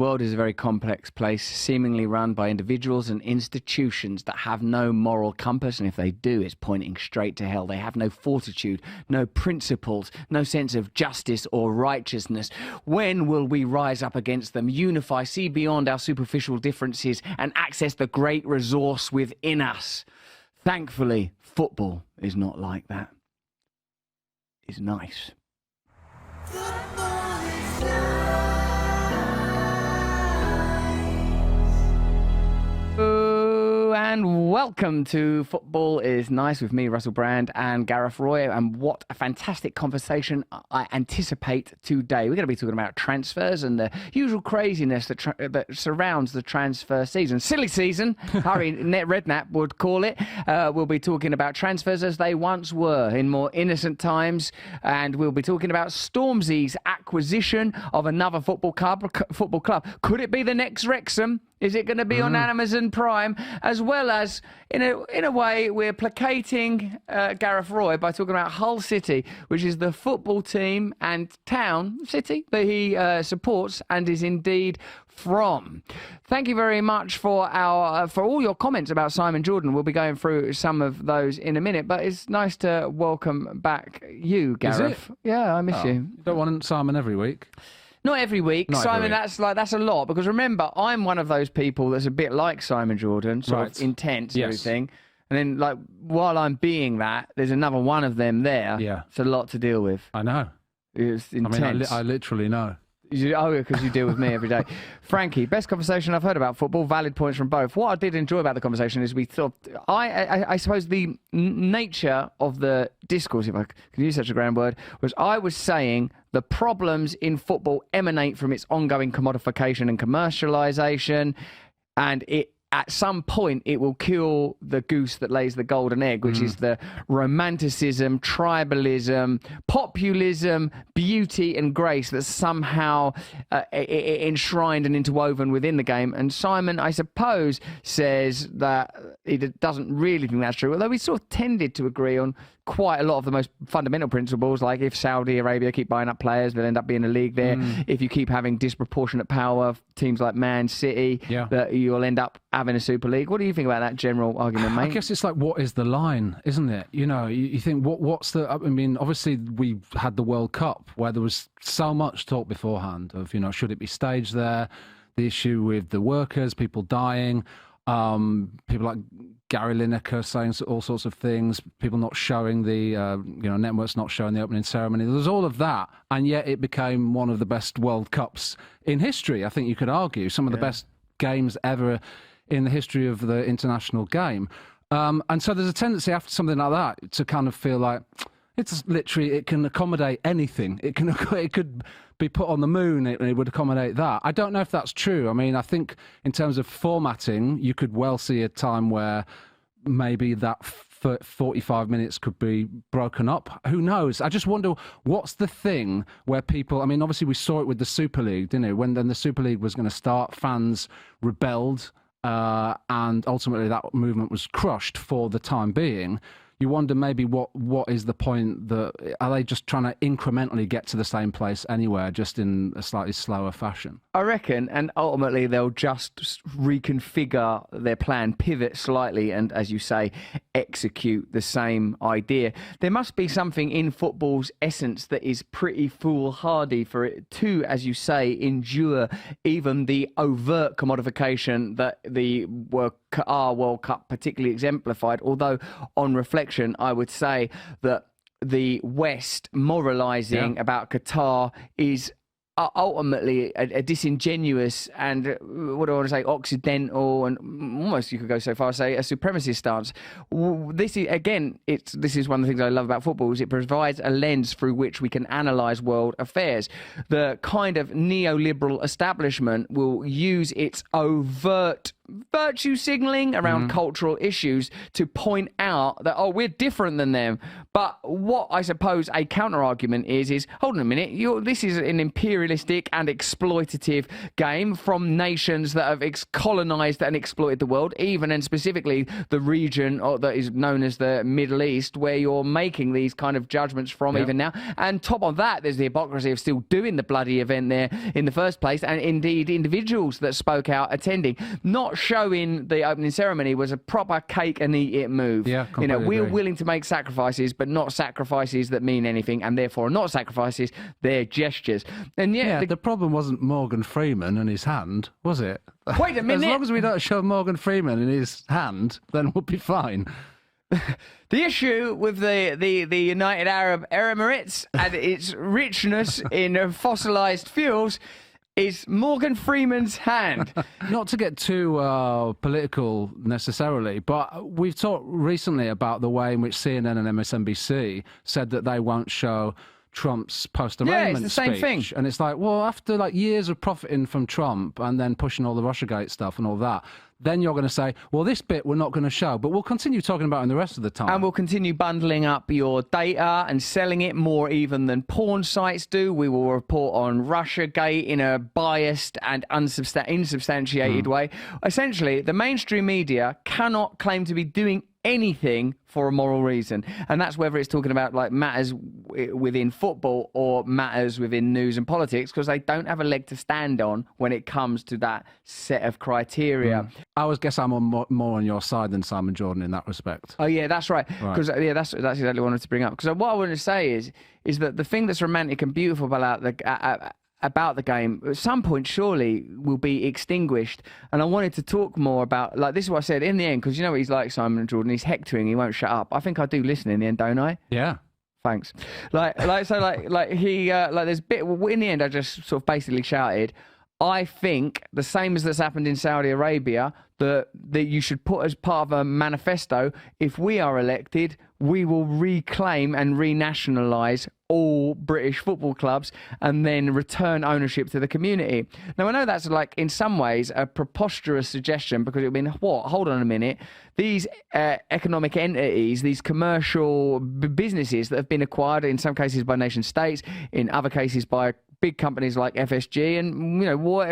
world is a very complex place, seemingly run by individuals and institutions that have no moral compass, and if they do, it's pointing straight to hell. They have no fortitude, no principles, no sense of justice or righteousness. When will we rise up against them, unify, see beyond our superficial differences, and access the great resource within us? Thankfully, football is not like that. It's nice. And welcome to Football is Nice with me, Russell Brand, and Gareth Roy. And what a fantastic conversation I anticipate today. We're going to be talking about transfers and the usual craziness that surrounds the transfer season. Silly season, Harry Redknapp would call it. We'll be talking about transfers as they once were in more innocent times. And we'll be talking about Stormzy's acquisition of another football club. Could it be the next Wrexham? Is it going to be on Amazon Prime? As well as, in a way, we're placating Gareth Roy by talking about Hull City, which is the football team and city that he supports and is indeed from. Thank you very much for all your comments about Simon Jordan. We'll be going through some of those in a minute, but it's nice to welcome back you, Gareth. Is it? Yeah, I miss you. You don't want Simon every week? Not every week, Not Simon. every week. That's a lot, because remember, I'm one of those people that's a bit like Simon Jordan, sort of intense and everything. And then, like, while I'm being that, there's another one of them there. Yeah, it's a lot to deal with. I know. It's intense. I mean, I literally know. Because you deal with me every day. Frankie, best conversation I've heard about football. Valid points from both. What I did enjoy about the conversation is we thought, I suppose the nature of the discourse, if I can use such a grand word, was I was saying the problems in football emanate from its ongoing commodification and commercialisation, and at some point, it will kill the goose that lays the golden egg, which is the romanticism, tribalism, populism, beauty and grace that's somehow enshrined and interwoven within the game. And Simon, I suppose, says that he doesn't really think that's true, although we sort of tended to agree on quite a lot of the most fundamental principles, like if Saudi Arabia keep buying up players, there'll end up being a league there. If you keep having disproportionate power, teams like Man City, that you'll end up having a Super League. What do you think about that general argument, mate? I guess it's like, what is the line, isn't it? You know, you think, what's the... I mean, obviously, we had the World Cup where there was so much talk beforehand of, you know, should it be staged there? The issue with the workers, people dying, people like Gary Lineker saying all sorts of things, people not showing the, networks not showing the opening ceremony. There was all of that, and yet it became one of the best World Cups in history, I think you could argue. Some of the best games ever in the history of the international game. And so there's a tendency after something like that to kind of feel like it's literally, it can accommodate anything. It could be put on the moon, it would accommodate that. I don't know if that's true. I mean, I think in terms of formatting, you could well see a time where maybe that 45 minutes could be broken up. Who knows? I just wonder, what's the thing where people... I mean, obviously we saw it with the Super League, didn't it? When then the Super League was going to start, fans rebelled, and ultimately that movement was crushed for the time being. You wonder maybe what is the point? That are they just trying to incrementally get to the same place anywhere, just in a slightly slower fashion? I reckon, and ultimately they'll just reconfigure their plan, pivot slightly, and as you say, execute the same idea. There must be something in football's essence that is pretty foolhardy for it to, as you say, endure even the overt commodification that the Qatar World Cup particularly exemplified. Although on reflection, I would say that the West moralising about Qatar is ultimately a disingenuous and, what do I want to say, occidental, and almost you could go so far as say a supremacist stance. This is, again, this is one of the things I love about football, is it provides a lens through which we can analyse world affairs. The kind of neoliberal establishment will use its overt virtue signaling around cultural issues to point out that, oh, we're different than them. But what I suppose a counter argument is hold on a minute, this is an imperialistic and exploitative game from nations that have colonized and exploited the world, even and specifically the region that is known as the Middle East, where you're making these kind of judgments from even now. And top of that, there's the hypocrisy of still doing the bloody event there in the first place, and indeed individuals that spoke out attending. Not showing the opening ceremony was a proper cake and eat it move. Yeah, completely we're agree. willing to make sacrifices, but not sacrifices that mean anything, and therefore not sacrifices, they're gestures. And Yeah, the problem wasn't Morgan Freeman and his hand, was it? Wait a minute. As long as we don't show Morgan Freeman and his hand, then we'll be fine. The issue with the United Arab Emirates and its richness in fossilized fuels is Morgan Freeman's hand. Not to get too political necessarily, but we've talked recently about the way in which CNN and MSNBC said that they won't show Trump's post-arraignment it's the same speech. thing. And it's like, well, after like years of profiting from Trump and then pushing all the Russiagate stuff and all that, then you're going to say, well, this bit we're not going to show, but we'll continue talking about it in the rest of the time. And we'll continue bundling up your data and selling it more even than porn sites do. We will report on Russiagate in a biased and insubstantiated way. Essentially, the mainstream media cannot claim to be doing anything for a moral reason, and that's whether it's talking about like matters within football or matters within news and politics, because they don't have a leg to stand on when it comes to that set of criteria. I always guess I'm more on your side than Simon Jordan in that respect. Oh yeah, that's right. Because that's exactly what I wanted to bring up. Because what I wanted to say is that the thing that's romantic and beautiful about the game at some point surely will be extinguished. And I wanted to talk more about, like, this is what I said in the end, because you know what he's like, Simon Jordan, he's hectoring, he won't shut up. I think I do listen in the end, don't I? Yeah. Thanks. Like he there's a bit in the end I just sort of basically shouted, I think the same as that's happened in Saudi Arabia, that you should put as part of a manifesto, if we are elected, we will reclaim and renationalise all British football clubs and then return ownership to the community. Now, I know that's like in some ways a preposterous suggestion, because it would mean, what? Hold on a minute. These economic entities, these commercial businesses that have been acquired in some cases by nation states, in other cases by big companies like FSG, and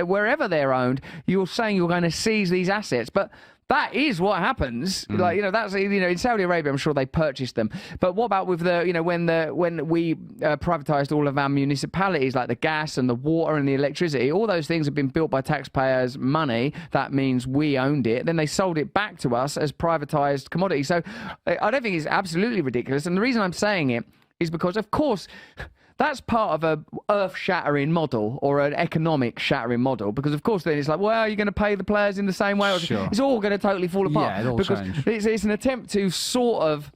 wherever they're owned, you're saying you're going to seize these assets, but that is what happens. That's in Saudi Arabia, I'm sure they purchased them. But what about with when we privatized all of our municipalities, like the gas and the water and the electricity? All those things have been built by taxpayers' money. That means we owned it. Then they sold it back to us as privatized commodity. So I don't think it's absolutely ridiculous. And the reason I'm saying it is because, of course, that's part of a earth-shattering model or an economic shattering model, because of course then it's like, well, are you going to pay the players in the same way? Sure. It's all going to totally fall apart. Yeah, it all because change. it's an attempt to sort of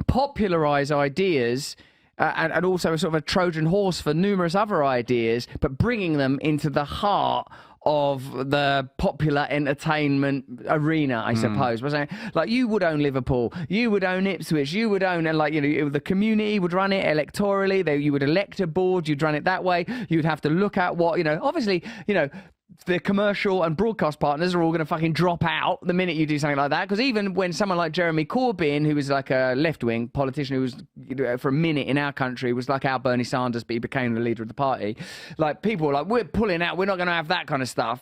popularise ideas and also a sort of a Trojan horse for numerous other ideas, but bringing them into the heart of the popular entertainment arena, I suppose. Was like, you would own Liverpool, you would own Ipswich, you would own, and the community would run it electorally. You would elect a board, you'd run it that way. You'd have to look at what obviously the commercial and broadcast partners are all going to fucking drop out the minute you do something like that. Because even when someone like Jeremy Corbyn, who was like a left-wing politician who was, for a minute in our country, was like our Bernie Sanders, but he became the leader of the party. Like, people were like, we're pulling out, we're not going to have that kind of stuff,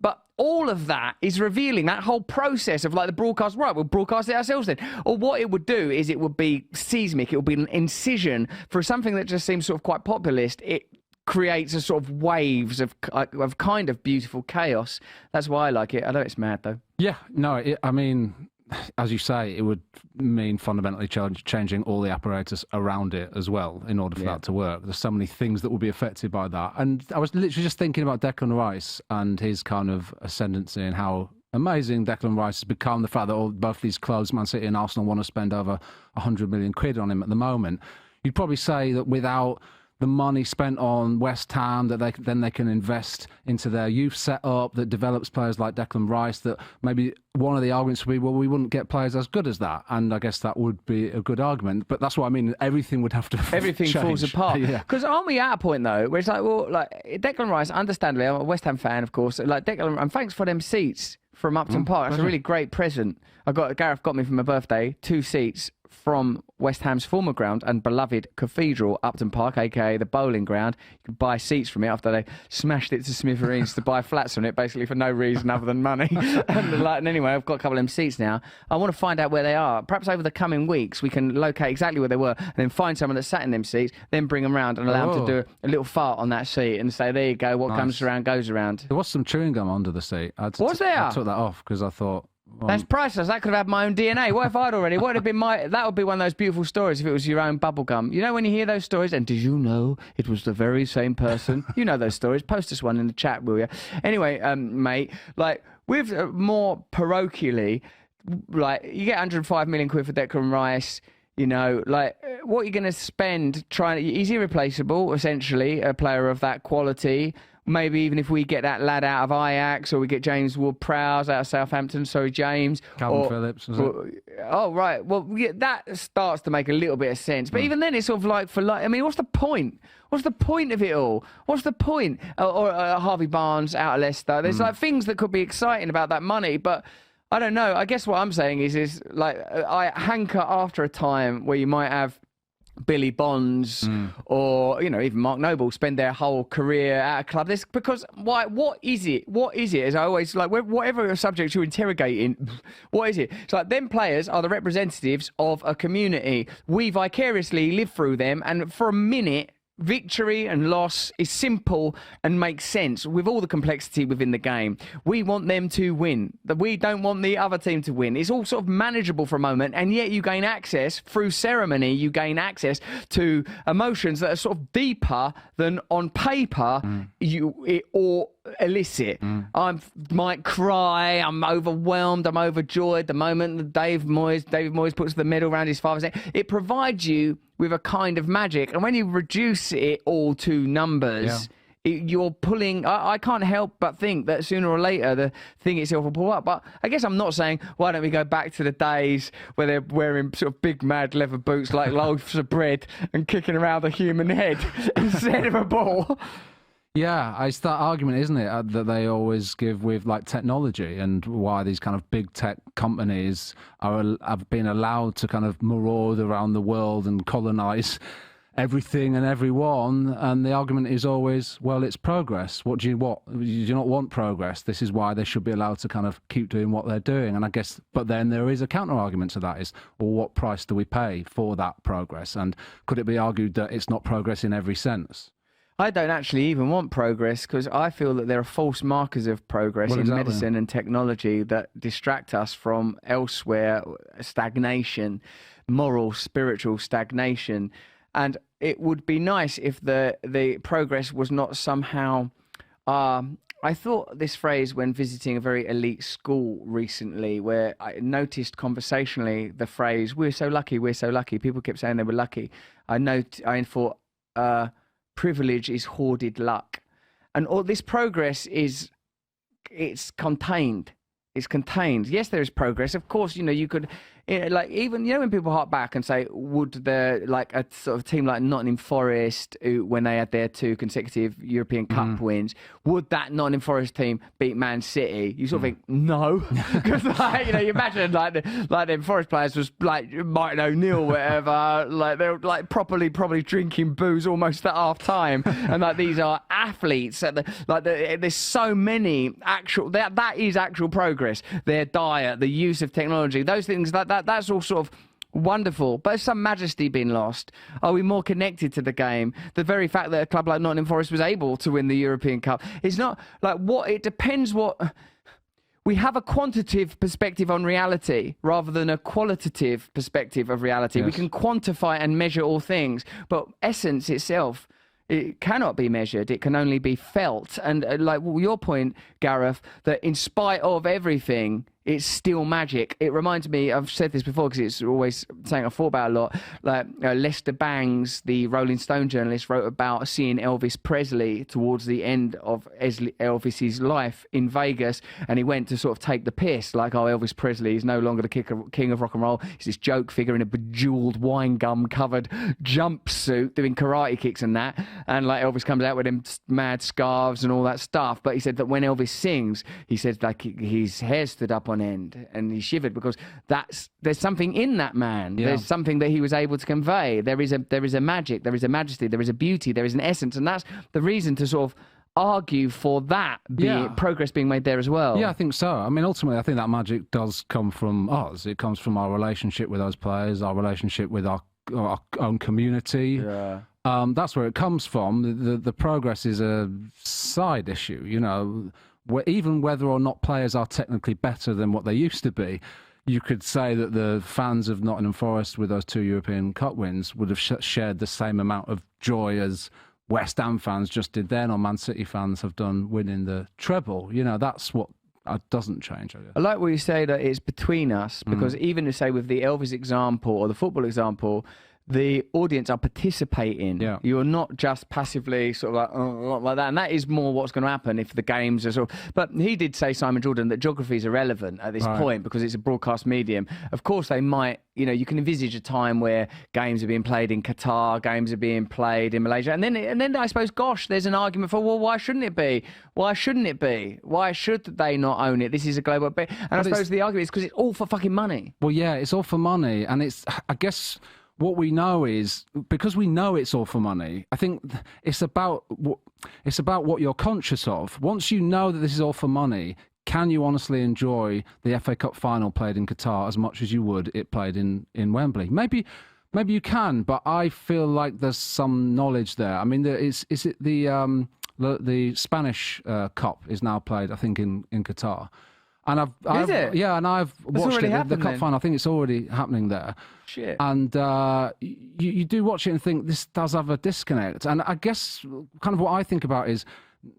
But all of that is revealing that whole process of like the broadcast, right, we'll broadcast it ourselves then. Or what it would do is it would be seismic, it would be an incision for something that just seems sort of quite populist. It creates a sort of waves of kind of beautiful chaos. That's why I like it. I know it's mad though. Yeah, no, I mean, as you say, it would mean fundamentally changing all the apparatus around it as well in order for that to work. There's so many things that will be affected by that. And I was literally just thinking about Declan Rice and his kind of ascendancy and how amazing Declan Rice has become. The fact that both these clubs, Man City and Arsenal, want to spend over 100 million quid on him at the moment. You'd probably say that without the money spent on West Ham that they can invest into their youth setup that develops players like Declan Rice, that maybe one of the arguments would be, well, we wouldn't get players as good as that. And I guess that would be a good argument. But that's what I mean. Everything would have to Everything change. falls apart. Because aren't we at a point, though, where it's like, well, like Declan Rice, understandably, I'm a West Ham fan, of course, like Declan, and thanks for them seats from Upton Park. It's a really great present. Gareth got me for my birthday 2 seats from West Ham's former ground and beloved cathedral, Upton Park, aka the bowling ground. You could buy seats from it after they smashed it to smithereens to buy flats on it, basically for no reason other than money. and anyway, I've got a couple of them seats now. I want to find out where they are. Perhaps over the coming weeks we can locate exactly where they were and then find someone that sat in them seats, then bring them round and allow them to do a little fart on that seat and say, there you go, what comes around goes around. There was some chewing gum under the seat. Was there? I took that off because I thought, that's priceless. That could have had my own DNA. What if I'd already? What would have been my? That would be one of those beautiful stories if it was your own bubble gum. You know when you hear those stories, and did you know it was the very same person? You know those stories. Post us one in the chat, will you? Anyway, mate, like with more parochially, like you get 105 million quid for Declan Rice. You know, like what you're going to spend trying. He's irreplaceable, essentially, a player of that quality. Maybe even if we get that lad out of Ajax or we get James Ward-Prowse out of Southampton, sorry, James. Calvin Phillips, was it? Oh, right. Well, yeah, that starts to make a little bit of sense. But even then, it's sort of like for like, I mean, what's the point? What's the point of it all? What's the point? Or Harvey Barnes out of Leicester. There's like things that could be exciting about that money, but I don't know. I guess what I'm saying is like I hanker after a time where you might have Billy Bonds or, you know, even Mark Noble spend their whole career at a club. This because why? What is it? What is it? As I always like, whatever subject you're interrogating, what is it? It's like them players are the representatives of a community. We vicariously live through them, and for a minute, victory and loss is simple and makes sense with all the complexity within the game. We want them to win. We don't want the other team to win. It's all sort of manageable for a moment, and yet you gain access through ceremony. You gain access to emotions that are sort of deeper than on paper or elicit. I might cry. I'm overwhelmed. I'm overjoyed. The moment that David Moyes puts the medal around his father's neck, it provides you with a kind of magic. And when you reduce it all to numbers, you're pulling. I can't help but think that sooner or later the thing itself will pull up. But I guess I'm not saying why don't we go back to the days where they're wearing sort of big mad leather boots like loaves of bread and kicking around a human head instead of a ball. Yeah, it's that argument, isn't it, that they always give with like technology and why these kind of big tech companies have been allowed to kind of maraud around the world and colonize everything and everyone. And the argument is always, well, it's progress. What do you want? You do not want progress. This is why they should be allowed to kind of keep doing what they're doing. And I guess, but then there is a counter argument to that is, well, what price do we pay for that progress? And could it be argued that it's not progress in every sense? I don't actually even want progress because I feel that there are false markers of progress in medicine and technology that distract us from elsewhere, stagnation, moral, spiritual stagnation. And it would be nice if the progress was not somehow... I thought this phrase when visiting a very elite school recently, where I noticed conversationally the phrase, we're so lucky, we're so lucky. People kept saying they were lucky. I thought... privilege is hoarded luck, and all this progress it's contained. It's contained. Yes, there is progress. Of course, you know, you could, like, even, you know, when people hark back and say, would like a sort of team like Nottingham Forest, when they had their 2 consecutive European Cup wins, would that Nottingham Forest team beat Man City? You sort of think, no. Because, like, you know, you imagine, like them Forest players was, like, Martin O'Neill, whatever, like, they're, like, probably drinking booze almost at half-time. And, like, these are athletes. There's so many actual, that is actual progress. Their diet, the use of technology, those things, that's all sort of wonderful. But has some majesty been lost? Are we more connected to the game? The very fact that a club like Nottingham Forest was able to win the European Cup is not like what it depends what. We have a quantitative perspective on reality rather than a qualitative perspective of reality. Yes. We can quantify and measure all things, but essence itself, it cannot be measured. It can only be felt. And like your point, Gareth, that in spite of everything, It's still magic. It reminds me, I've said this before because it's always something I've thought about a lot. Like Lester Bangs, the Rolling Stone journalist, wrote about seeing Elvis Presley towards the end of Elvis's life in Vegas, and he went to sort of take the piss, like, oh, Elvis Presley is no longer the king of rock and roll. He's this joke figure in a bejeweled wine gum covered jumpsuit doing karate kicks and that, and like Elvis comes out with him mad scarves and all that stuff. But he said that when Elvis sings, he said like his hair stood up on end and he shivered because there's something in that man. Yeah. There's something that he was able to convey. There is a magic, there is a majesty, there is a beauty, there is an essence, and that's the reason to sort of argue for that progress being made there as well. Yeah, I think so. I mean, ultimately, I think that magic does come from us. It comes from our relationship with those players, our relationship with our own community. Yeah. That's where it comes from. The progress is a side issue, you know. Even whether or not players are technically better than what they used to be, you could say that the fans of Nottingham Forest with those 2 European Cup wins would have shared the same amount of joy as West Ham fans just did then, or Man City fans have done winning the treble. You know, that's what doesn't change, I guess. I like what you say that it's between us, because even to say with the Elvis example or the football example, the audience are participating. Yeah. You're not just passively sort of like that. And that is more what's going to happen if the games are sort of... But he did say, Simon Jordan, that geography is irrelevant at this point because it's a broadcast medium. Of course, they might... You know, you can envisage a time where games are being played in Qatar, games are being played in Malaysia. And then I suppose, gosh, there's an argument for, well, why shouldn't it be? Why shouldn't it be? Why should they not own it? This is a global... And I suppose the argument is because it's all for fucking money. Well, yeah, it's all for money. And it's... I guess... What we know is, because we know it's all for money, I think it's about what you're conscious of. Once you know that this is all for money, can you honestly enjoy the FA Cup final played in Qatar as much as you would it played in Wembley? Maybe you can, but I feel like there's some knowledge there. I mean, the Spanish Cup is now played, I think, in Qatar. And I've watched the cup final. I think it's already happening there. Shit. And you do watch it and think this does have a disconnect. And I guess kind of what I think about is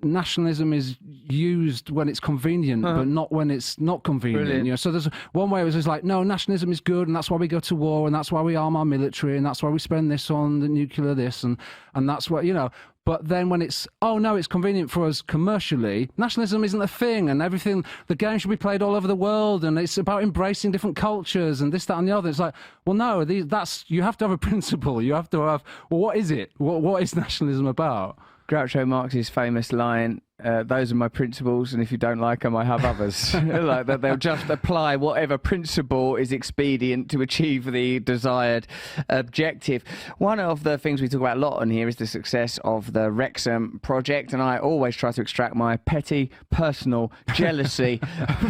nationalism is used when it's convenient, but not when it's not convenient. Brilliant. You know, so there's one way it was just like, no, nationalism is good, and that's why we go to war, and that's why we arm our military, and that's why we spend this on the nuclear this, and that's what, you know. But then when it's, oh no, it's convenient for us commercially, nationalism isn't a thing, and everything, the game should be played all over the world, and it's about embracing different cultures and this, that, and the other. It's like, well, no, you have to have a principle. You have to have, well, what is it? What is nationalism about? Groucho Marx's famous line, those are my principles, and if you don't like them, I have others. Like that, they'll just apply whatever principle is expedient to achieve the desired objective. One of the things we talk about a lot on here is the success of the Wrexham project, and I always try to extract my petty personal jealousy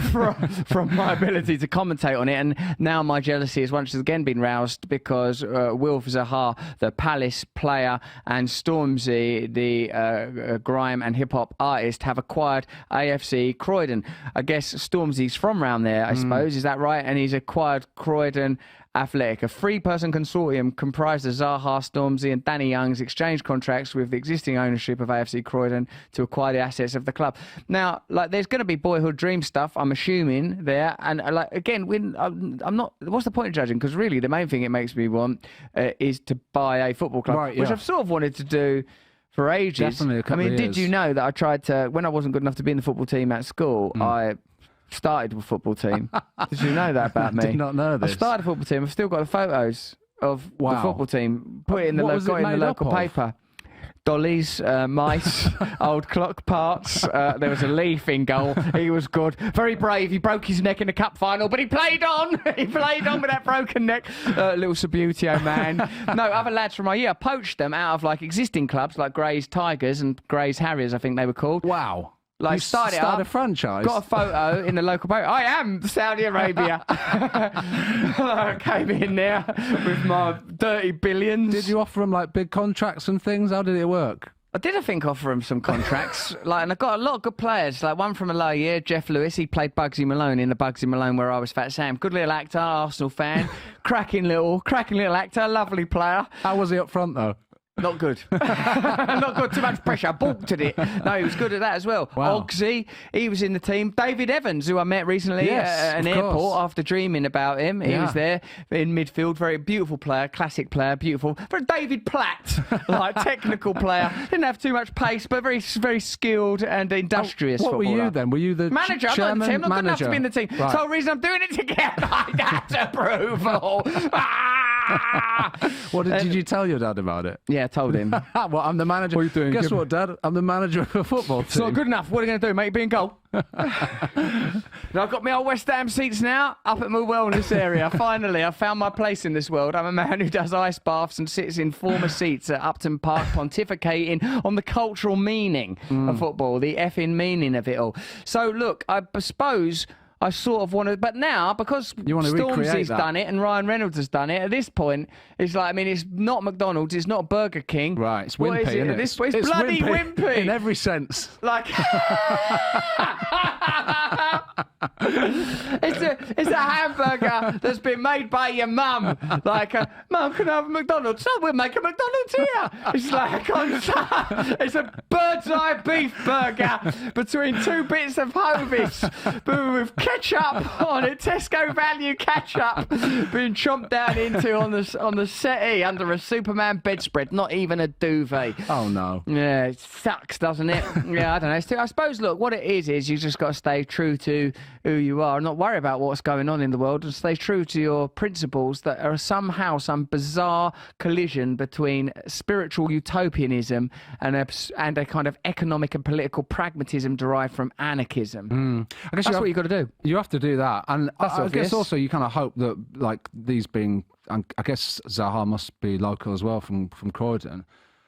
from my ability to commentate on it. And now my jealousy has once again been roused because Wilf Zaha, the Palace player, and Stormzy, the grime and hip-hop artist, have acquired AFC Croydon. I guess Stormzy's from round there, I suppose. Is that right? And he's acquired Croydon Athletic. A three-person consortium comprised of Zaha, Stormzy and Danny Young's exchanged contracts with the existing ownership of AFC Croydon to acquire the assets of the club. Now, like, there's going to be boyhood dream stuff, I'm assuming, there. And, like, again, I'm not... What's the point of judging? Because really, the main thing it makes me want is to buy a football club, which I've sort of wanted to do for ages. Definitely a couple of years. Did you know that I tried to... When I wasn't good enough to be in the football team at school, I started with a football team. Did you know that about me? I did not know this. I started a football team. I've still got the photos of the football team. Put it in the local paper. Dollies, mice, old clock parts. There was a Leaf in goal. He was good. Very brave. He broke his neck in the cup final, but he played on. He played on with that broken neck. Little Sabutio man. No, other lads from my year. I poached them out of like existing clubs like Gray's Tigers and Gray's Harriers, I think they were called. Wow. Like, started a franchise. Got a photo in the local paper. I am Saudi Arabia. I came in there with my dirty billions. Did you offer them like big contracts and things? How did it work? I did, I think, offer him some contracts. And I got a lot of good players. Like one from a low year, Jeff Lewis. He played Bugsy Malone in the Bugsy Malone where I was Fat Sam. Good little actor, Arsenal fan. cracking little actor, lovely player. How was he up front though? Not good. Not good. Too much pressure. Balked at it. No, he was good at that as well. Wow. Ogsy, he was in the team. David Evans, who I met recently at an airport after dreaming about him. He was there in midfield. Very beautiful player, classic player, beautiful. For David Platt, like technical player. Didn't have too much pace, but very, very skilled and industrious What footballer. were you then? Were you the manager? I'm not in the team. I'm not good enough to be in the team. Right. So the reason I'm doing it to get my dad's approval. What did you tell your dad about it? Yeah, I told him. Well, I'm the manager. What are you doing? Guess what, Dad? I'm the manager of a football team. It's not good enough. What are you going to do? Make me in goal? I've got my old West Ham seats now up at my wellness area. Finally, I found my place in this world. I'm a man who does ice baths and sits in former seats at Upton Park pontificating on the cultural meaning of football, the effing meaning of it all. So, look, I suppose I sort of want to, but now, because Stormzy's done it and Ryan Reynolds has done it, at this point, it's like, I mean, it's not McDonald's, it's not Burger King. Right, it's Wimpy, isn't it? It's bloody Wimpy. In every sense. Like, it's a hamburger that's been made by your mum. Like, Mum, can I have a McDonald's? Oh, we'll make a McDonald's here. It's like, it's a bird's eye beef burger between two bits of Hovis, but with ketchup on it, Tesco value ketchup, being chomped down into on the settee under a Superman bedspread, not even a duvet. Oh no. Yeah, it sucks, doesn't it? Yeah, I don't know. I suppose, look, what it is you just got to stay true to who you are and not worry about what's going on in the world, and stay true to your principles that are somehow some bizarre collision between spiritual utopianism and a kind of economic and political pragmatism derived from anarchism. I guess that's what you've got to do. You have to do that. And I obvious. guess also you kind of hope that, like, these being, I guess Zaha must be local as well from Croydon.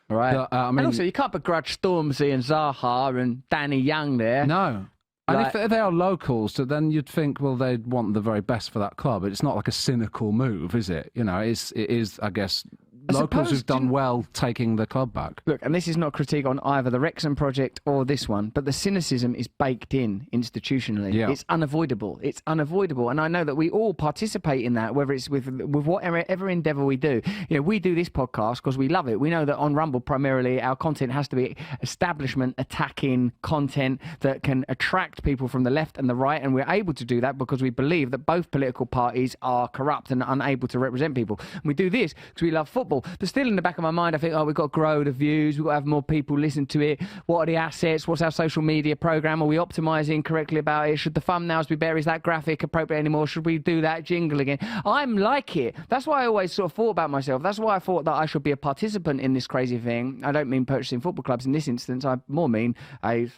Right. I mean, and also, you can't begrudge Stormzy and Zaha and Danny Young there. No. And Like- if they are locals, so then you'd think, well, they'd want the very best for that club. It's not like a cynical move, is it? You know, it is, I guess, locals who've done well taking the club back. Look, and this is not critique on either the Wrexham project or this one, but the cynicism is baked in institutionally. Yeah. It's unavoidable. It's unavoidable. And I know that we all participate in that, whether it's with whatever endeavour we do. You know, we do this podcast because we love it. We know that on Rumble, primarily, our content has to be establishment attacking content that can attract people from the left and the right. And we're able to do that because we believe that both political parties are corrupt and unable to represent people. And we do this because we love football. But still in the back of my mind, I think, we've got to grow the views. We've got to have more people listen to it. What are the assets? What's our social media program? Are we optimizing correctly about it? Should the thumbnails be better? Is that graphic appropriate anymore? Should we do that jingle again? I'm like it. That's why I always sort of thought about myself. That's why I thought that I should be a participant in this crazy thing. I don't mean purchasing football clubs in this instance. I more mean a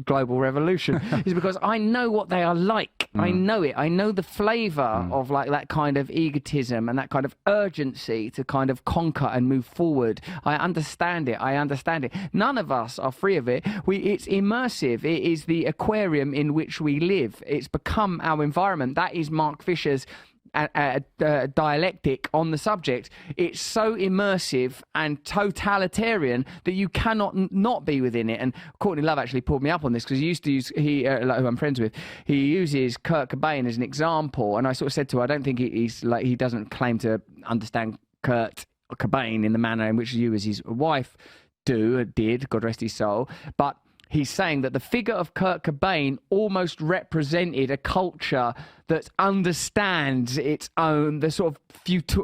global revolution. Is because I know what they are like. I know it. I know the flavour of like that kind of egotism and that kind of urgency to kind of conquer and move forward. I understand it. None of us are free of it. It's immersive. It is the aquarium in which we live. It's become our environment. That is Mark Fisher's dialectic on the subject. It's so immersive and totalitarian that you cannot not be within it. And Courtney Love actually pulled me up on this because he used to use, who I'm friends with, he uses Kurt Cobain as an example. And I sort of said to her, I don't think he's like, he doesn't claim to understand Kurt Cobain in the manner in which you as his wife did, God rest his soul. But he's saying that the figure of Kurt Cobain almost represented a culture that understands its own, the sort of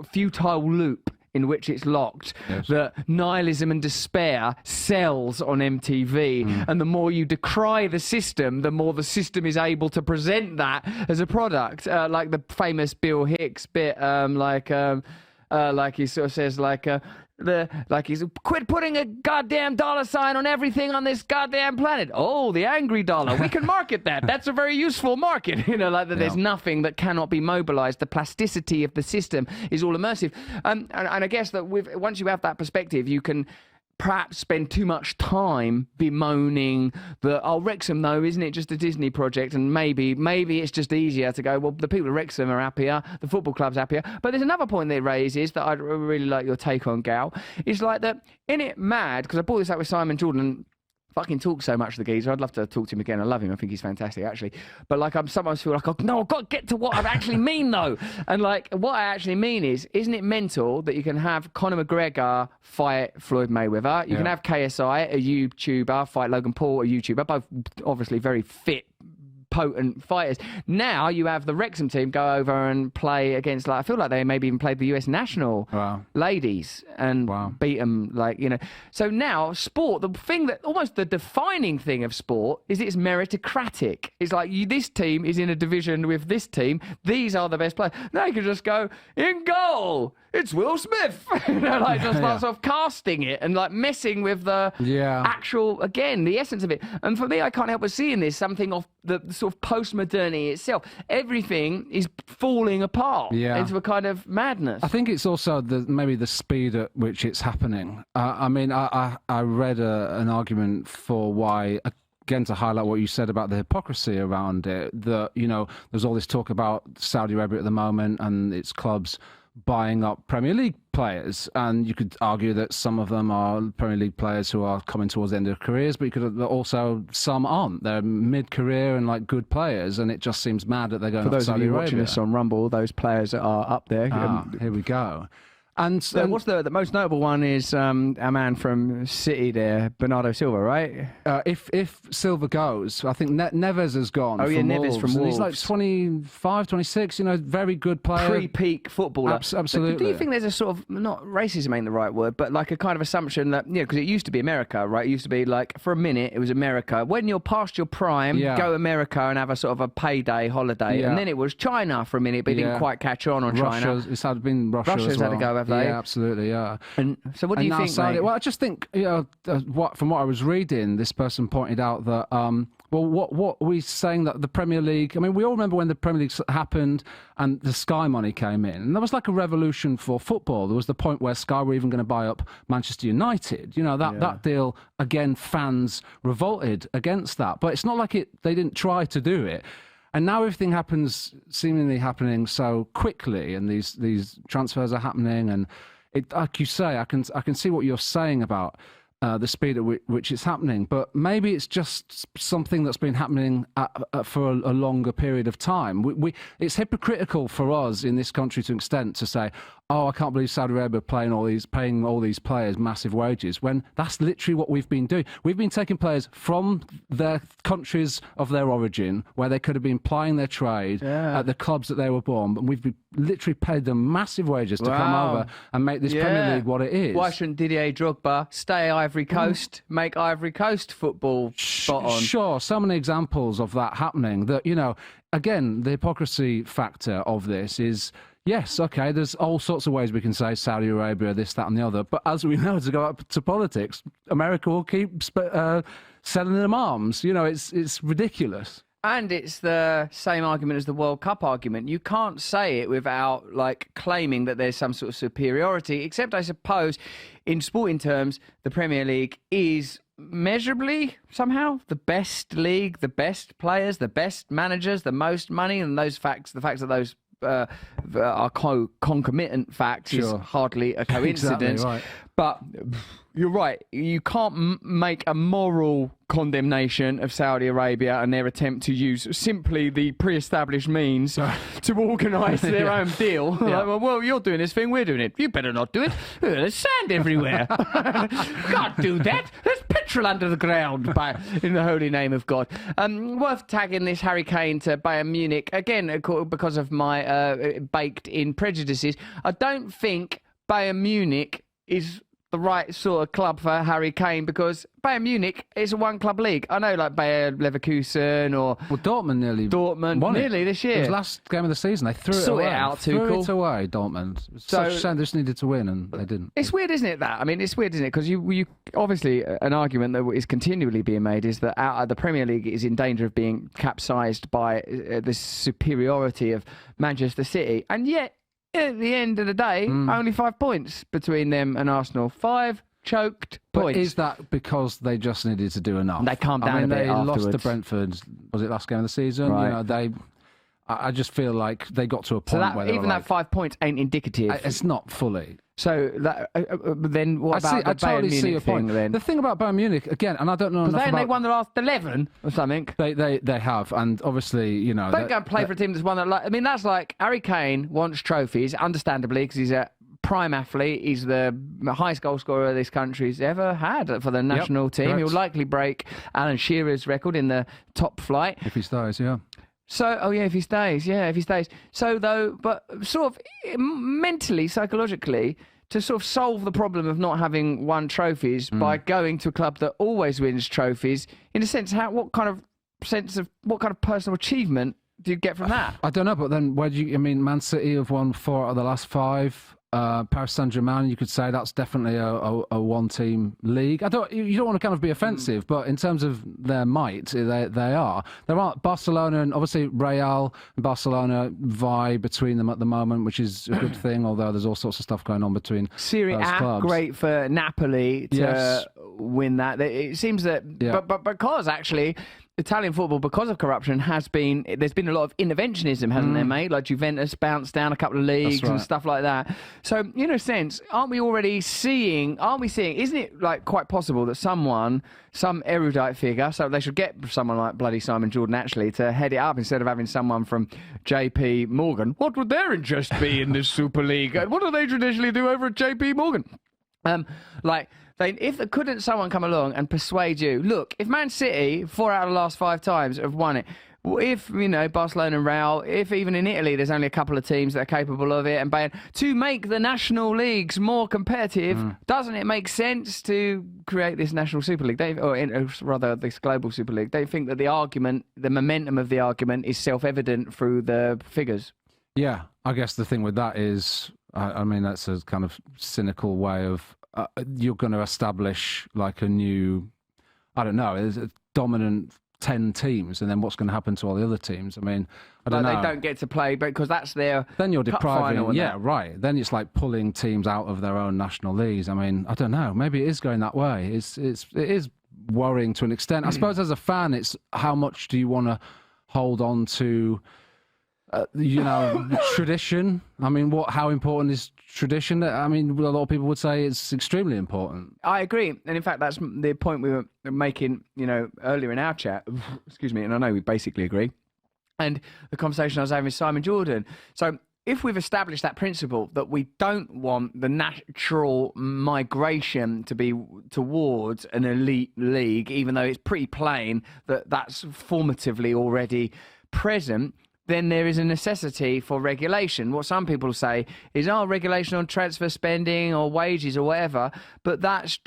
futile loop in which it's locked. Yes. That nihilism and despair sells on MTV. And the more you decry the system, the more the system is able to present that as a product. Like the famous Bill Hicks bit, like he sort of says, he's quit putting a goddamn dollar sign on everything on this goddamn planet. Oh, the angry dollar. We can market that. That's a very useful market. You know, like that. There's nothing that cannot be mobilized. The plasticity of the system is all immersive. And I guess that once you have that perspective, you can perhaps spend too much time bemoaning that, Wrexham, though, isn't it just a Disney project? And maybe it's just easier to go, well, the people of Wrexham are happier, the football club's happier. But there's another point that it raises that I'd really like your take on, Gal. Is like that, in it mad, because I brought this up with Simon Jordan, fucking talks so much, the geezer. I'd love to talk to him again. I love him. I think he's fantastic, actually. But like, I'm sometimes feel like, oh, no, I've got to get to what I actually mean, though. And like, what I actually mean is, isn't it mental that you can have Conor McGregor fight Floyd Mayweather? You can have KSI, a YouTuber, fight Logan Paul, a YouTuber, both obviously very fit, potent fighters. Now you have the Wrexham team go over and play against, like, I feel like they maybe even played the US national ladies and beat them, like, you know. So now sport, the thing that almost the defining thing of sport is it's meritocratic. It's like this team is in a division with this team. These are the best players. Now you can just go in goal. It's Will Smith. You know, like just like sort of casting it and like messing with the actual, again, the essence of it. And for me, I can't help but seeing this, something of the sort of post-modernity itself. Everything is falling apart into a kind of madness. I think it's also maybe the speed at which it's happening. I mean, I read an argument for why, again, to highlight what you said about the hypocrisy around it, that, you know, there's all this talk about Saudi Arabia at the moment and its clubs buying up Premier League players, and you could argue that some of them are Premier League players who are coming towards the end of their careers, but you could also, some aren't. They're mid-career and like good players, and it just seems mad that they're going to Saudi Arabia. For those of you watching this on Rumble, those players that are up there. Here we go. And what's the most notable one is our man from City there, Bernardo Silva, right? If Silva goes, I think Neves has gone. Oh, yeah, Neves from Wolves. He's like 25, 26, you know, very good player. Pre-peak footballer. Absolutely. But do you think there's a sort of, not racism ain't the right word, but like a kind of assumption that, you know, because it used to be America, right? It used to be like, for a minute, it was America. When you're past your prime, go America and have a sort of a payday holiday. And then it was China for a minute, but it didn't quite catch on China. It's been Russia as well. Russia's had to go, have they? Yeah, absolutely, yeah. And so what do you think, mate? Well, I just think, you know, from what I was reading, this person pointed out that, well, what are we saying that the Premier League, I mean, we all remember when the Premier League happened and the Sky money came in, and there was like a revolution for football. There was the point where Sky were even going to buy up Manchester United. You know, that deal, again, fans revolted against that. But it's not like they didn't try to do it. And now everything seemingly happening so quickly, and these transfers are happening, and like you say, I can see what you're saying about the speed at which it's happening, but maybe it's just something that's been happening for a longer period of time. It's hypocritical for us in this country to an extent to say, oh, I can't believe Saudi Arabia paying all these players massive wages, when that's literally what we've been doing. We've been taking players from their countries of their origin, where they could have been plying their trade at the clubs that they were born, and we've literally paid them massive wages to come over and make this Premier League what it is. Why shouldn't Didier Drogba stay Ivory Coast, make Ivory Coast football spot on? Sure, so many examples of that happening that, you know, again, the hypocrisy factor of this is, yes, okay, there's all sorts of ways we can say Saudi Arabia, this, that and the other, but as we know, to go up to politics, America will keep selling them arms. You know, it's ridiculous. And it's the same argument as the World Cup argument. You can't say it without, like, claiming that there's some sort of superiority, except, I suppose, in sporting terms, the Premier League is measurably, somehow, the best league, the best players, the best managers, the most money, and the facts that those are concomitant facts is hardly a coincidence. Exactly, right. But you're right. You can't make a moral condemnation of Saudi Arabia and their attempt to use simply the pre-established means to organise their own deal. Like, well, you're doing this thing, we're doing it. You better not do it. There's sand everywhere. Can't do that. There's petrol under the ground, in the holy name of God. Worth tagging this Harry Kane to Bayern Munich, again, because of my baked-in prejudices. I don't think Bayern Munich is the right sort of club for Harry Kane, because Bayern Munich is a one-club league. I know, like Bayer Leverkusen or... Well, Dortmund won nearly this year. It was last game of the season. They threw it away. Threw it away, Dortmund. So, such a shame they just needed to win, and they didn't. It's weird, isn't it, that? I mean, it's weird, isn't it? Because you obviously, an argument that is continually being made is that the Premier League is in danger of being capsized by the superiority of Manchester City. And yet, at the end of the day, only 5 points between them and Arsenal. 5 choked points. But is that because they just needed to do enough? They calmed down a bit afterwards. Lost to Brentford, was it last game of the season? Right. You know, I just feel like they got to a point where they even were that 5 points ain't indicative. It's not fully. So then what about the Bayern Munich thing then? The thing about Bayern Munich, again, and I don't know enough about... They won the last 11 or something. They have, and obviously, you know... Don't go and play for a team that's won that. I mean, that's like Harry Kane wants trophies, understandably, because he's a prime athlete. He's the highest goal scorer this country's ever had for the national team. Correct. He'll likely break Alan Shearer's record in the top flight. If he stays, yeah. So, if he stays. So, though, but sort of mentally, psychologically, to sort of solve the problem of not having won trophies by going to a club that always wins trophies, in a sense, what kind of personal achievement do you get from that? I don't know, but then Man City have won 4 out of the last 5. Paris Saint-Germain, you could say that's definitely a one-team league. You don't want to kind of be offensive, but in terms of their might, they are. There are Barcelona and obviously Real and Barcelona vie between them at the moment, which is a good thing, although there's all sorts of stuff going on between Serie those A, clubs. great for Napoli to win that. It seems that, but because actually... Italian football, because of corruption, there's been a lot of interventionism, hasn't there, mate? Like Juventus bounced down a couple of leagues and stuff like that. So, in a sense, aren't we seeing, isn't it like quite possible that some erudite figure, so they should get someone like bloody Simon Jordan actually to head it up instead of having someone from JP Morgan. What would their interest be in this Super League? What do they traditionally do over at JP Morgan? Couldn't someone come along and persuade you, look, if Man City, 4 out of the last 5 times have won it, if, Barcelona and Real, if even in Italy there's only a couple of teams that are capable of it, and Bayern, to make the national leagues more competitive, doesn't it make sense to create this national Super League? This global Super League? They think that the momentum of the argument is self-evident through the figures. Yeah. I guess the thing with that is, that's a kind of cynical way of... you're going to establish like a new, there's a dominant 10 teams, and then what's going to happen to all the other teams? I don't know. They don't get to play because that's their Then you're depriving. Final, right. Then it's like pulling teams out of their own national leagues. I don't know. Maybe it is going that way. It is worrying to an extent. I suppose as a fan, it's how much do you want to hold on to. Tradition. How important is tradition? A lot of people would say it's extremely important. I agree. And in fact, that's the point we were making, earlier in our chat. Excuse me. And I know we basically agree. And the conversation I was having with Simon Jordan. So if we've established that principle that we don't want the natural migration to be towards an elite league, even though it's pretty plain that that's formatively already present, then there is a necessity for regulation. What some people say is, regulation on transfer spending or wages or whatever, but that's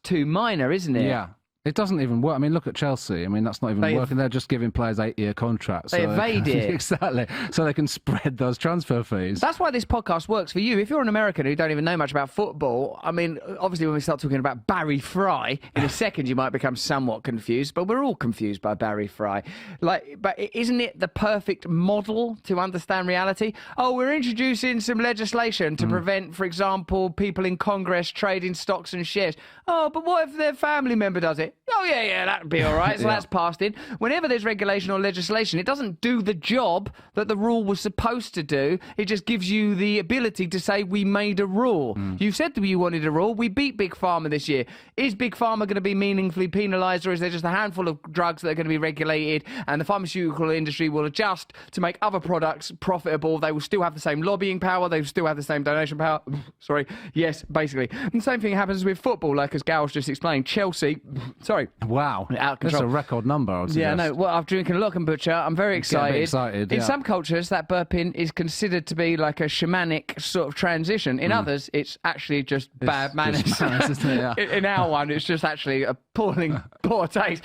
too minor, isn't it? Yeah. It doesn't even work. Look at Chelsea. That's not even working. They're just giving players 8-year contracts. They evade it. Exactly. So they can spread those transfer fees. That's why this podcast works for you. If you're an American who don't even know much about football, obviously when we start talking about Barry Fry, in a second you might become somewhat confused, but we're all confused by Barry Fry. But isn't it the perfect model to understand reality? We're introducing some legislation to prevent, for example, people in Congress trading stocks and shares. But what if their family member does it? That'd be all right. So that's passed in. Whenever there's regulation or legislation, it doesn't do the job that the rule was supposed to do. It just gives you the ability to say, we made a rule. You said that you wanted a rule. We beat Big Pharma this year. Is Big Pharma going to be meaningfully penalised, or is there just a handful of drugs that are going to be regulated and the pharmaceutical industry will adjust to make other products profitable? They will still have the same lobbying power. They will still have the same donation power. Sorry. Yes, basically. And the same thing happens with football, like as Gal's just explained. Chelsea... Sorry. Wow. Out of control. That's a record number, I would suggest. Yeah, no. Well, I'm drinking Lockenbutcher. I'm very excited. In some cultures, that burping is considered to be like a shamanic sort of transition. In others, it's actually just bad manners. Isn't it? Yeah. In our one, it's just actually appalling poor taste.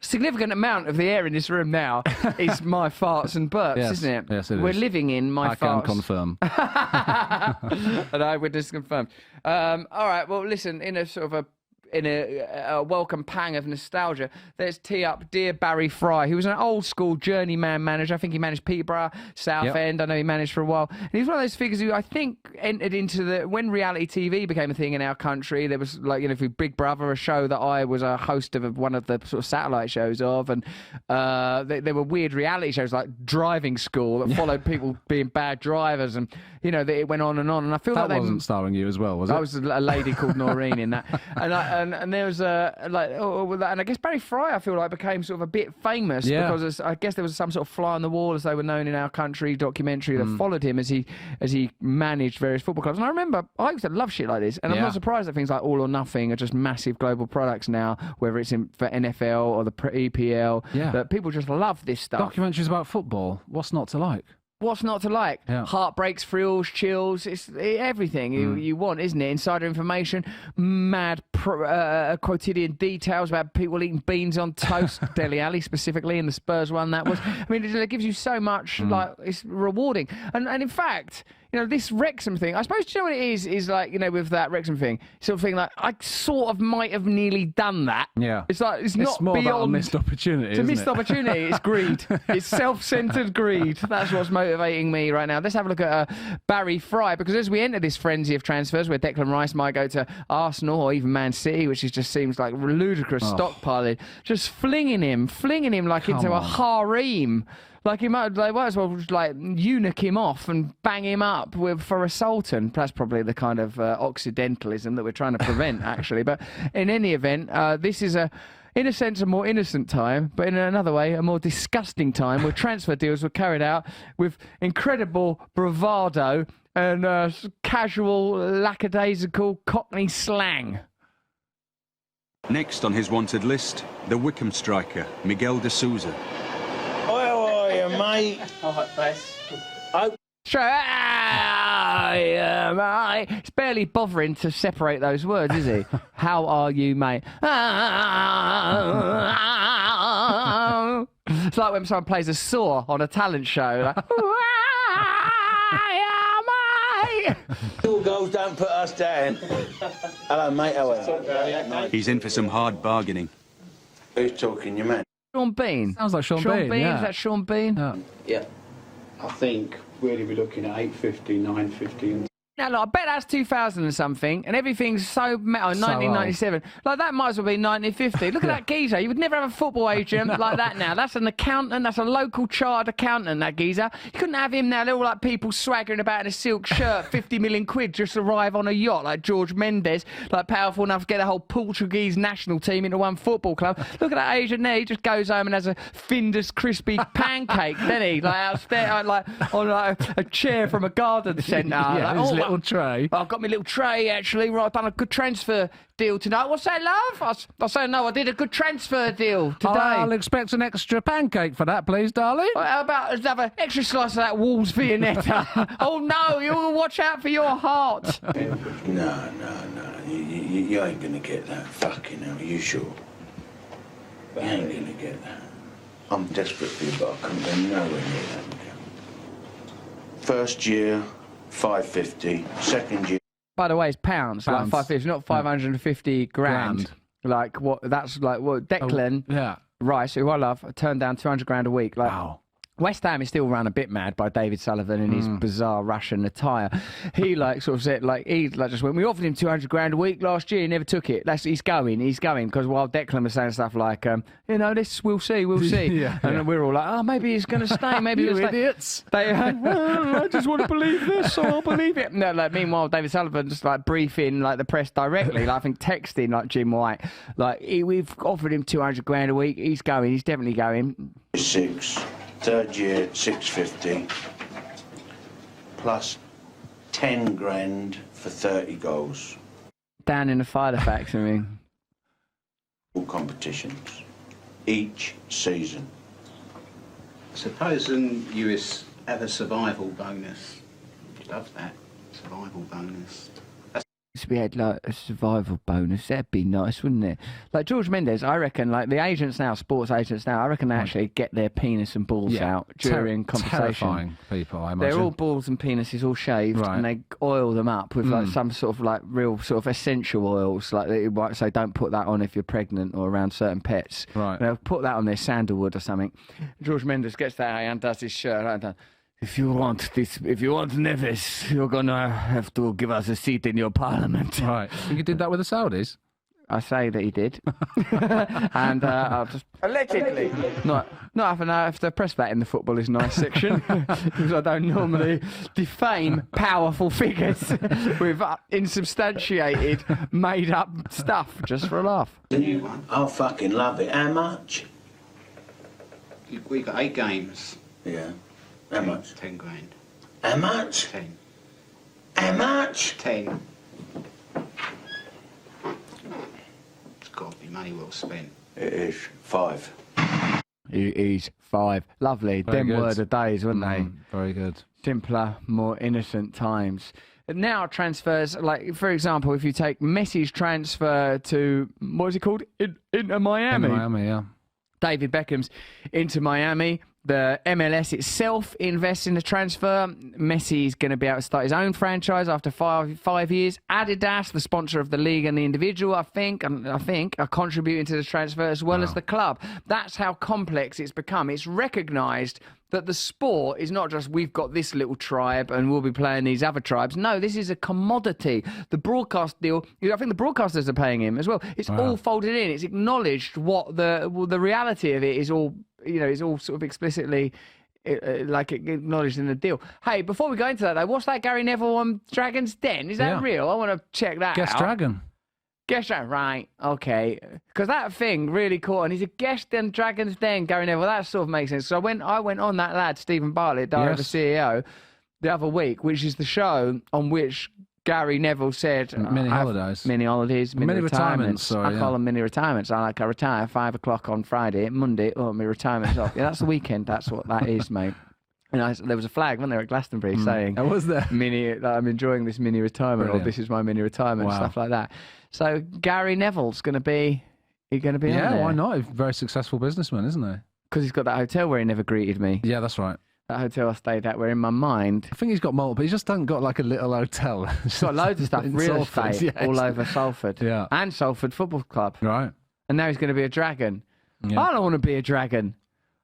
Significant amount of the air in this room now is my farts and burps, isn't it? Yes, it is. We're living in my farts. I can confirm. And I would just confirm. All right, well, listen, in a sort of a in a welcome pang of nostalgia, let's tee up dear Barry Fry, who was an old school journeyman manager. I think he managed Peterborough, Southend. I know he managed for a while. And he's one of those figures who I think entered into when reality TV became a thing in our country. There was through Big Brother, a show that I was a host of one of the sort of satellite shows of, and there were weird reality shows like Driving School that followed people being bad drivers, and it went on. And I feel that like wasn't starring you as well, was it? I was a lady called Noreen in that, and there was and I guess Barry Fry, I feel like, became sort of a bit famous because I guess there was some sort of fly on the wall, as they were known in our country, documentary that followed him as he managed various football clubs. And I remember I used to love shit like this, and I'm not surprised that things like All or Nothing are just massive global products now, whether it's for NFL or the EPL. That people just love this stuff. Documentaries about football. What's not to like? What's not to like? Heartbreaks, thrills, chills. It's everything you want, isn't it? Insider information, mad quotidian details about people eating beans on toast. Dele Alli specifically, in the Spurs one that was. I mean, it gives you so much. It's rewarding. And in fact, this Wrexham thing, I suppose, do you know what it is like, with that Wrexham thing, sort of thing, like, I sort of might have nearly done that. Yeah. It's like, it's not more beyond... about a missed opportunity, It's a missed opportunity. It's greed. It's self-centred greed. That's what's motivating me right now. Let's have a look at Barry Fry, because as we enter this frenzy of transfers where Declan Rice might go to Arsenal or even Man City, which just seems like ludicrous stockpiling, just flinging him like into a harem. Like, he might as well eunuch him off and bang him up for a sultan. That's probably the kind of Occidentalism that we're trying to prevent, actually. But in any event, this is in a sense, a more innocent time, but in another way, a more disgusting time, where transfer deals were carried out with incredible bravado and casual, lackadaisical Cockney slang. Next on his wanted list, the Wickham striker, Miguel de Souza. Mate. He's barely bothering to separate those words, is he? How are you, mate? It's like when someone plays a saw on a talent show. Like, Two goals don't put us down. Hello, mate. How are you? He's in for some hard bargaining. Who's talking, your man? Sean Bean. Sounds like Sean Bean. Is that Sean Bean? Yeah. I think really we're looking at 850, 950. Now, look, I bet that's 2000 and something, and everything's so metal. 1997, like that might as well be 1950. Look at that geezer. You would never have a football agent like that now. That's an accountant. That's a local chartered accountant. That geezer. You couldn't have him now. They're all like people swaggering about in a silk shirt, 50 million quid just arrive on a yacht like George Mendes, like powerful enough to get the whole Portuguese national team into one football club. Look at that agent there. He just goes home and has a Findus crispy pancake, doesn't he? Like outstairs, like on a chair from a garden centre. Yeah, like, his little tray. I've got my little tray, actually. Right, I've done a good transfer deal tonight. What's that, love? I say, no, I did a good transfer deal today. I'll expect an extra pancake for that, please, darling. Well, how about another extra slice of that Wolves Viennetta? Oh, no, you'll watch out for your heart. No. You ain't going to get that. Fucking hell, you sure? You ain't going to get that. I'm desperate for you, but I couldn't go nowhere near that. First year, 550. Second year. By the way, it's pounds. Like 550, not 550 grand. Like what? That's like what Declan Rice, who I love, turned down 200 grand a week. Like, wow. West Ham is still run a bit mad by David Sullivan in his bizarre Russian attire. He just went, we offered him 200 grand a week last year, he never took it. He's going, because while Declan was saying stuff like, we'll see. And we're all like, oh, maybe he's going to stay, maybe you he'll stay. idiots. I just want to believe this, so I'll believe it. No, meanwhile, David Sullivan just briefing the press directly, I think texting Jim White, we've offered him 200 grand a week, he's definitely going. 6. Third year, 650, plus 10 grand for 30 goals. Down in the fighter factory. All competitions, each season. Supposing you have a survival bonus. Love that. Survival bonus. we had like a survival bonus. That'd be nice, wouldn't it? Like George Mendes, I reckon, like the agents now, sports agents now, I reckon they actually get their penis and balls out during conversation. Terrifying people, I imagine. They're all balls and penises all shaved, and they oil them up with like some sort of like real sort of essential oils. Like they might say, don't put that on if you're pregnant or around certain pets. Right. They'll put that on their sandalwood or something. George Mendes gets that out and does his shirt. Like, if you want Neves, you're gonna have to give us a seat in your parliament. Right. You did that with the Saudis? I say that he did, and I'll just allegedly not have to press that in the football is nice section because I don't normally defame powerful figures with insubstantiated, made up stuff just for a laugh. I'll fucking love it. How much? We got 8 games. Yeah. How much? 10 grand. How much? 10. How much? 10. It's got to be money well spent. It is 5. He's 5. Lovely. Very Them good. were the days, weren't they? Very good. Simpler, more innocent times. Now transfers, like for example, if you take Messi's transfer to what is it called? Into Miami. In Miami, yeah. David Beckham's into Miami. The MLS itself invests in the transfer. Messi's going to be able to start his own franchise after five years. Adidas, the sponsor of the league and the individual, I think, are contributing to the transfer as well as the club. That's how complex it's become. It's recognised that the sport is not just we've got this little tribe and we'll be playing these other tribes. No, this is a commodity. The broadcast deal, I think the broadcasters are paying him as well. It's all folded in. It's acknowledged what the reality of it is all, is all sort of explicitly like acknowledged in the deal. Hey, before we go into that though, what's that Gary Neville on Dragon's Den? Is that real? I want to check that out. Guest Dragon. Guest Dragon, right, okay. Because that thing really caught on. He's a guest in Dragon's Den, Gary Neville. That sort of makes sense. So I went on that lad, Stephen Bartlett, Diary of a CEO, the other week, which is the show on which Gary Neville said... Mini holidays. Mini holidays, mini retirements. Sorry, I call them mini retirements. I retire at 5 o'clock on Friday. Monday, my retirement's off. Yeah, that's the weekend. That's what that is, mate. And there was a flag, wasn't there, at Glastonbury saying... Oh, was there? I'm enjoying this mini retirement, Brilliant. or this is my mini retirement, stuff like that. So Gary Neville's going to be... on there? Yeah, why not? He's a very successful businessman, isn't he? Because he's got that hotel where he never greeted me. Yeah, that's right. That hotel I stayed at, where in my mind... I think he's got multiple. He just hasn't got like a little hotel. He's got loads of stuff, In real Salford, estate, all over Salford. Yeah. And Salford Football Club. Right. And now he's going to be a dragon. Yeah. I don't want to be a dragon.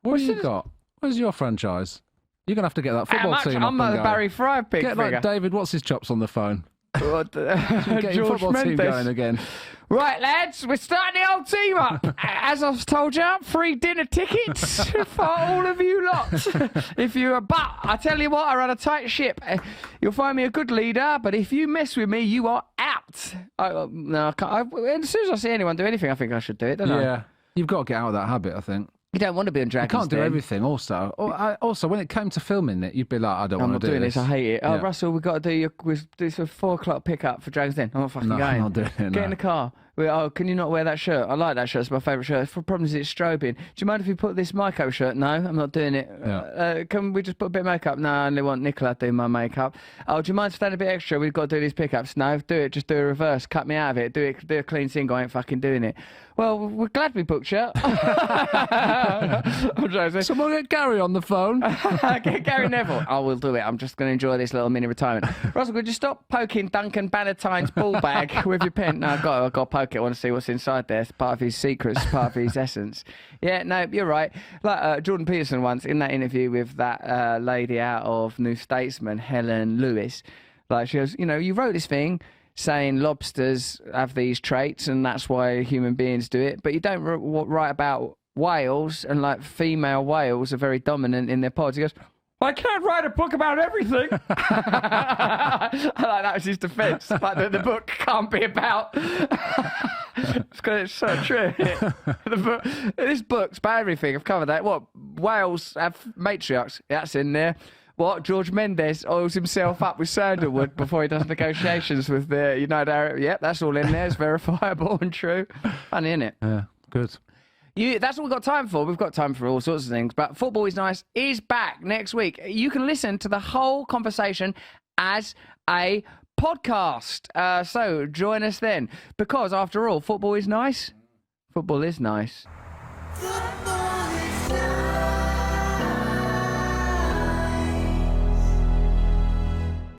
What have you got? Where's your franchise? You're going to have to get that football team up I'm and the going. Barry Fry pick Get figure. like David, what's his chops on the phone? Get Get your football team going again. Right, lads, we're starting the old team up. As I've told you, free dinner tickets for all of you lot. But I tell you what, I run a tight ship. You'll find me a good leader, but if you mess with me, you are out. I can't. As soon as I see anyone do anything, I think I should do it, don't I? Yeah. You've got to get out of that habit, I think. You don't want to be on Dragon's You can't do Den. everything also. Also, when it came to filming it, you'd be like, I don't I'm want not to do doing this. I hate it. Oh, Yeah. Russell, we've got to do this for 4 o'clock pickup for Dragon's Den. I'm not fucking No, going. I'm not doing it, Get no. in the car. Can you not wear that shirt? I like that shirt. It's my favourite shirt. The problem is it's strobing. Do you mind if we put this Myco shirt? No, I'm not doing it. Yeah. Can we just put a bit of makeup? No, I only want Nicola to do my makeup. Oh, do you mind staying a bit extra? We've got to do these pickups. No, do it. Just do a reverse. Cut me out of it. Do a clean single. I ain't fucking doing it. Well, we're glad we booked you. I'm joking. Someone get Gary on the phone. Get Gary Neville. I will do it. I'm just going to enjoy this little mini retirement. Russell, could you stop poking Duncan Bannatyne's ball bag with your pen? No, I've got to poke it. I want to see what's inside there. It's part of his secrets, part of his essence. Yeah, no, you're right. Like Jordan Peterson once, in that interview with that lady out of New Statesman, Helen Lewis, like she goes, you wrote this thing saying lobsters have these traits and that's why human beings do it, but you don't write about whales, and like female whales are very dominant in their pods. He goes, I can't write a book about everything. That was his defence. Like the book can't be about. It's so true. This book's about everything. I've covered that. What, whales have matriarchs? That's in there. What, George Mendes oils himself up with sandalwood before he does negotiations with the United Arab. Yep, that's all in there. It's verifiable and true. Funny, isn't it? Yeah, good. That's all we've got time for. We've got time for all sorts of things. But Football is Nice is back next week. You can listen to the whole conversation as a podcast. So join us then, because after all, football is nice. Football is nice. Football